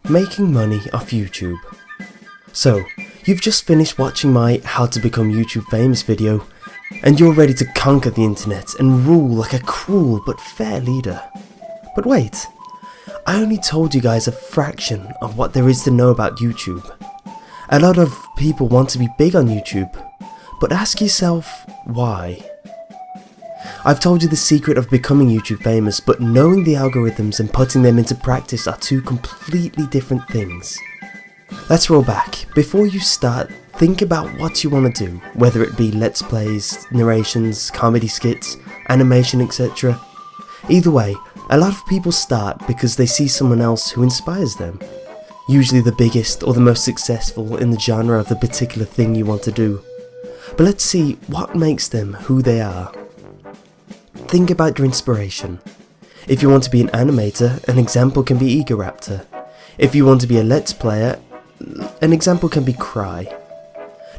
Making money off YouTube. So, you've just finished watching my How to Become YouTube Famous video, and you're ready to conquer the internet and rule like a cruel but fair leader. But wait, I only told you guys a fraction of what there is to know about YouTube. A lot of people want to be big on YouTube, but ask yourself why. I've told you the secret of becoming YouTube famous, but knowing the algorithms and putting them into practice are two completely different things. Let's roll back. Before you start, think about what you want to do, whether it be let's plays, narrations, comedy skits, animation, etc. Either way, a lot of people start because they see someone else who inspires them. Usually the biggest or the most successful in the genre of the particular thing you want to do. But let's see what makes them who they are. Think about your inspiration. If you want to be an animator, an example can be Egoraptor. If you want to be a let's player, an example can be Cry.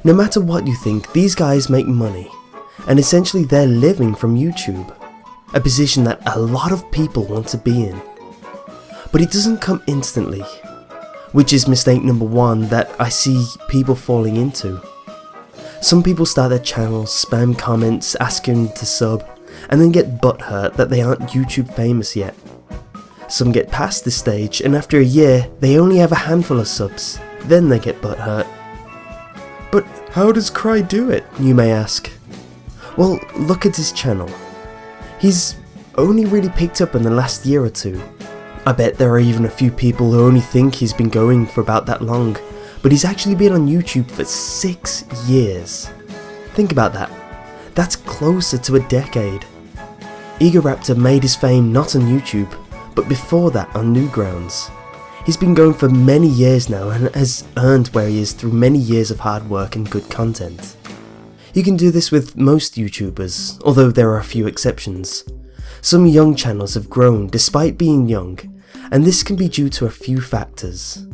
No matter what you think, these guys make money, and essentially they're living from YouTube, a position that a lot of people want to be in. But it doesn't come instantly, which is mistake number one that I see people falling into. Some people start their channels, spam comments, asking to sub, and then get butthurt that they aren't YouTube famous yet. Some get past this stage, and after a year, they only have a handful of subs, then they get butthurt. But how does Cry do it, you may ask? Well, look at his channel. He's only really picked up in the last year or two. I bet there are even a few people who only think he's been going for about that long, but he's actually been on YouTube for 6 years. Think about that. That's closer to a decade. Egoraptor made his fame not on YouTube, but before that on Newgrounds. He's been going for many years now and has earned where he is through many years of hard work and good content. You can do this with most YouTubers, although there are a few exceptions. Some young channels have grown despite being young, and this can be due to a few factors.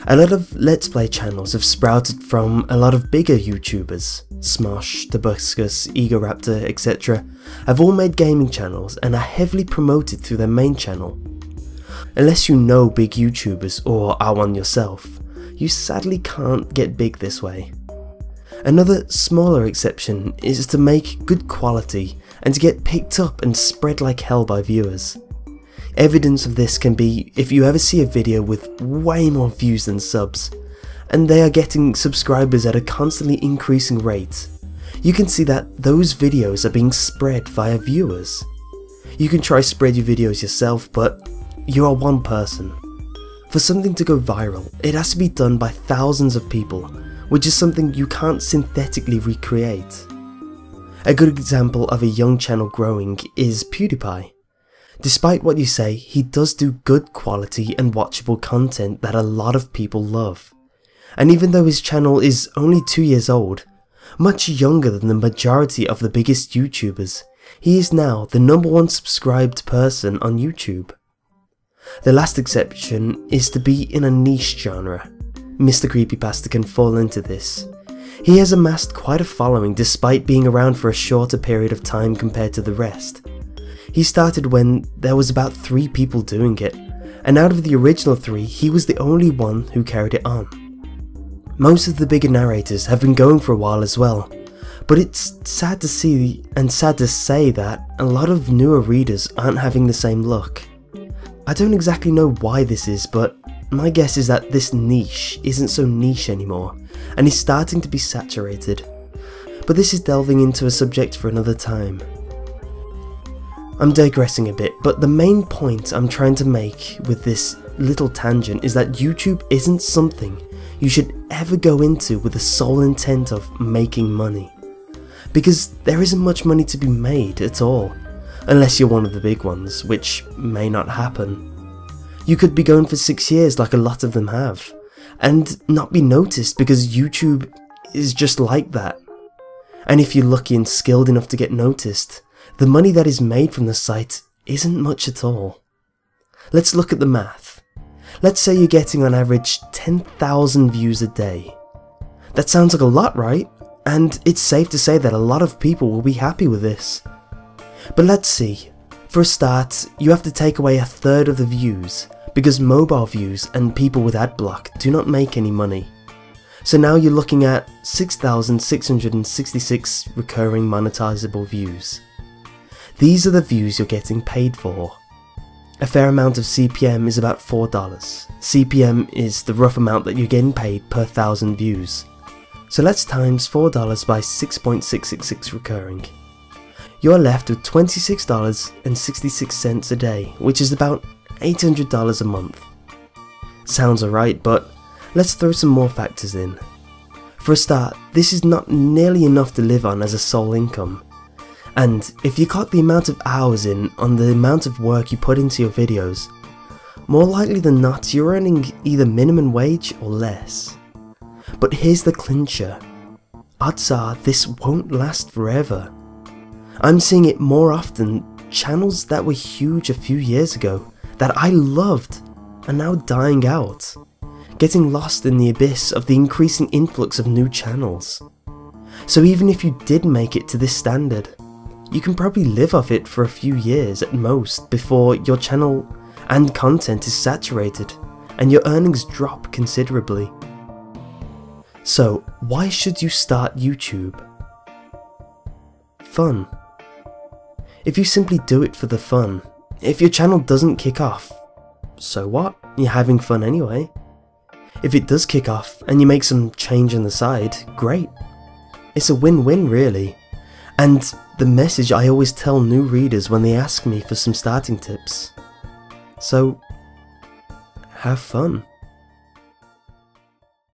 A lot of Let's Play channels have sprouted from a lot of bigger YouTubers. Smosh, Tobuscus, Egoraptor, etc. have all made gaming channels and are heavily promoted through their main channel. Unless you know big YouTubers or are one yourself, you sadly can't get big this way. Another smaller exception is to make good quality and to get picked up and spread like hell by viewers. Evidence of this can be if you ever see a video with way more views than subs, and they are getting subscribers at a constantly increasing rate. You can see that those videos are being spread via viewers. You can try spread your videos yourself, but you are one person. For something to go viral, it has to be done by thousands of people, which is something you can't synthetically recreate. A good example of a young channel growing is PewDiePie. Despite what you say, he does do good quality and watchable content that a lot of people love. And even though his channel is only 2 years old, much younger than the majority of the biggest YouTubers, he is now the #1 subscribed person on YouTube. The last exception is to be in a niche genre. Mr. Creepypasta can fall into this. He has amassed quite a following despite being around for a shorter period of time compared to the rest. He started when there was about 3 people doing it, and out of the original 3, he was the only one who carried it on. Most of the bigger narrators have been going for a while as well, but it's sad to see and sad to say that a lot of newer readers aren't having the same luck. I don't exactly know why this is, but my guess is that this niche isn't so niche anymore, and is starting to be saturated. But this is delving into a subject for another time. I'm digressing a bit, but the main point I'm trying to make with this little tangent is that YouTube isn't something you should ever go into with the sole intent of making money. Because there isn't much money to be made at all, unless you're one of the big ones, which may not happen. You could be going for 6 years like a lot of them have, and not be noticed because YouTube is just like that. And if you're lucky and skilled enough to get noticed, the money that is made from the site isn't much at all. Let's look at the math. Let's say you're getting on average 10,000 views a day. That sounds like a lot, right? And it's safe to say that a lot of people will be happy with this. But let's see. For a start, you have to take away 1/3 of the views, because mobile views and people with adblock do not make any money. So now you're looking at 6,666 recurring monetizable views. These are the views you're getting paid for. A fair amount of CPM is about $4. CPM is the rough amount that you're getting paid per 1,000 views. So let's times $4 by 6.666 recurring. You're left with $26.66 a day, which is about $800 a month. Sounds alright, but let's throw some more factors in. For a start, this is not nearly enough to live on as a sole income. And if you clock the amount of hours in on the amount of work you put into your videos, more likely than not you're earning either minimum wage or less. But here's the clincher. Odds are this won't last forever. I'm seeing it more often. Channels that were huge a few years ago, that I loved, are now dying out, getting lost in the abyss of the increasing influx of new channels. So even if you did make it to this standard, you can probably live off it for a few years at most before your channel and content is saturated and your earnings drop considerably. So why should you start YouTube? Fun. If you simply do it for the fun, if your channel doesn't kick off, so what? You're having fun anyway. If it does kick off and you make some change on the side, great. It's a win-win really. And the message I always tell new readers when they ask me for some starting tips. So, have fun.